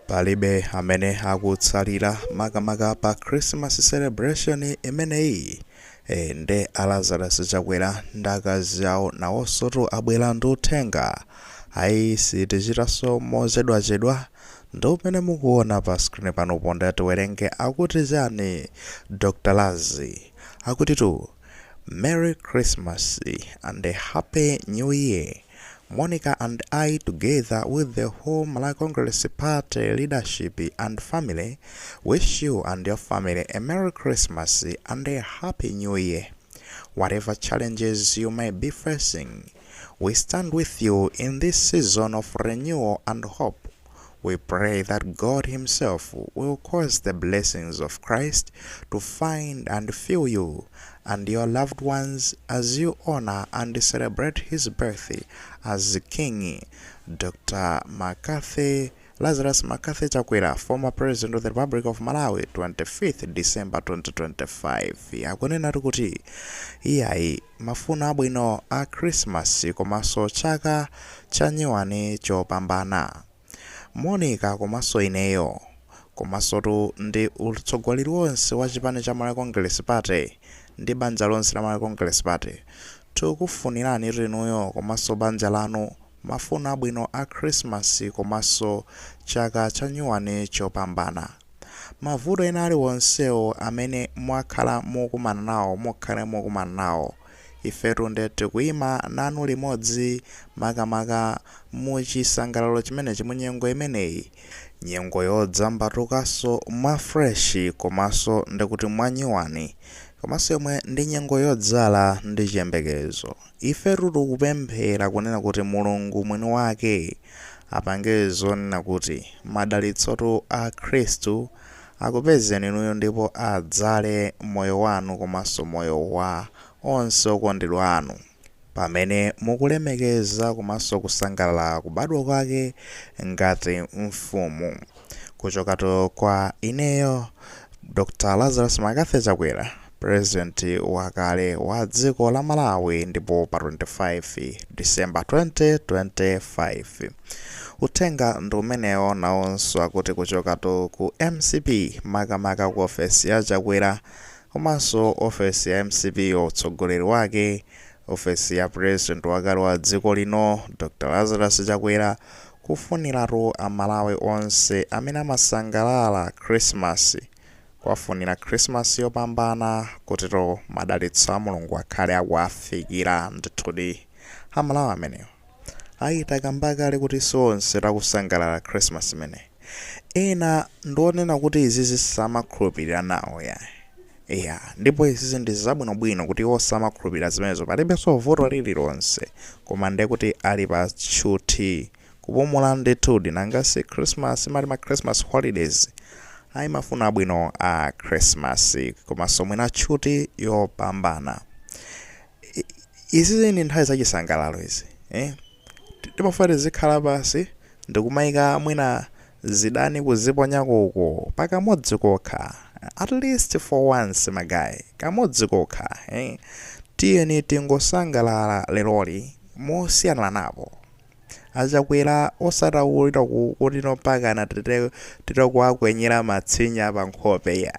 palibe amene akutsalira makamaka pa Christmas celebration imeneyi. Nde Lazarus Chakwera ndi akazi awo nawonso abwera ndi uthenga. Ayi sitichitanso mozedwachedwa ndi umene mukuona pa screen pano ponda tiwerenge akuti chani. Dr. Lazi akuti Merry Christmas and a Happy New Year. Monica and I, together with the whole Malawi Congress Party leadership and family, wish you and your family a Merry Christmas and a Happy New Year. Whatever challenges you may be facing, we stand with you in this season of renewal and hope. We pray that God Himself will cause the blessings of Christ to find and fill you and your loved ones as you honor and celebrate His birth as King. Dr. Lazarus McCarthy Chakwera, former President of the Republic of Malawi, 25th December 2025. Akunena kuti iyayi mafuna abwino a Christmas komanso chaka cha nyuwani chopambana. Monica komanso ineyo komanso ndi utsogoleri wonse wa chipani cha Malawi Congress Party ndi banja lonse la Malawi Congress Party tikufunirani inuyo komanso banja lanu mafuna abwino a Christmas komanso chaka cha nyuwani chopambana. Mavuto ena aliwonsewo amene mwakhala mukumana nawo mukhale mukumana nawo, ifetu nde tikuyima nanu limodzi makamaka muchisangalalo chimenechi mu nyengo imeneyi, nyengo yodzambatukanso mwa fresh komanso ndikuti mwa nyuwani komanso yomwe ndi nyengo yodzala ndi chiyembekezo. Ifetu tikupemphera kunena kuti Mulungu mwini wake apange zonena kuti madalitso a Khristu akupezeni inuyo ndipo adzale moyo wanu komanso moyo wa onse okondedwa anu pamene mukulemekeza komanso kusangalala kubadwa kwake ngati mfumu. Kuchokatu kwa ineyo Dr. Lazarus McCarthy Chakwera, President wakale wa dziko la Malawi, ndipo pa 25 December 2025. Uthenga ndi umenewo nawonso akuti kuchokatu ku MCP makamaka ku ofesi ya Chakwera komanso ofesi ya MCP utsogoleri wake, ofesi ya President wakale wa dziko lino Dr. Lazarus Chakwera, kufuniratu amalawi onse amene amasangalala Christmas, kuwafunira Christmas yopambana kutito madalitso a Mulungu akhale akuwafikira ndithudi amalawi amenewo. Takambakale kuti sonse takusangalala Christmas imene. Ena ndionena kuti izizi samakhulupirira nawo ndipo izizi ndi zabwinobwino kuti osamakhulupirira zimenezo palibenso vuto lililonse, koma ndiye kuti ali pa tchuthi kupumula ndithudi nangasi Christmas mali ma Christmas holidays mafuna abwino a Christmas komanso mwina tchuthi yopambana. Izizi ndi nthawi zachisangalalo izi timafuna zikhala basi ndikumayika mwina zidani kuziponyako uko pakamodzi kokha, at least for once magayi kamodzi kokha. Tiyeni tingosangalala leroli mosiyana napo. Achakwera osatawulira kuti nopakana titakuakwenyera matsinya pa nkhope ya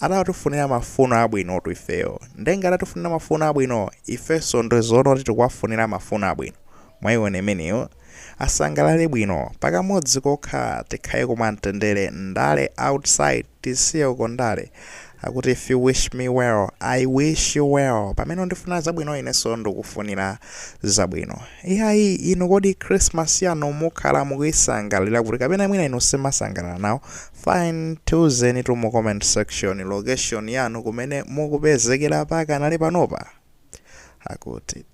atatifunira mafuno abwino ifeyo. Ndenga atatifunira mafuno abwino ifenso ndizoona kuti tikuwafunira mafuno abwino mwayione imeneyo. Asangalale bwino pakamodzi kokha, tikhale kumamtendere ndale outside tisiye uko ndale akuti if you wish me well I wish you well. Pamene ndifuna zabwino inenso ndikufunira zabwino. Inu kodi Christmas yanu mukhala mukuyisangalira kuti kapena mwina inu simasangalala nawo? Fine, tiuzeni mu comment section location yanu kumene mukupezekera pakanali panopa akuti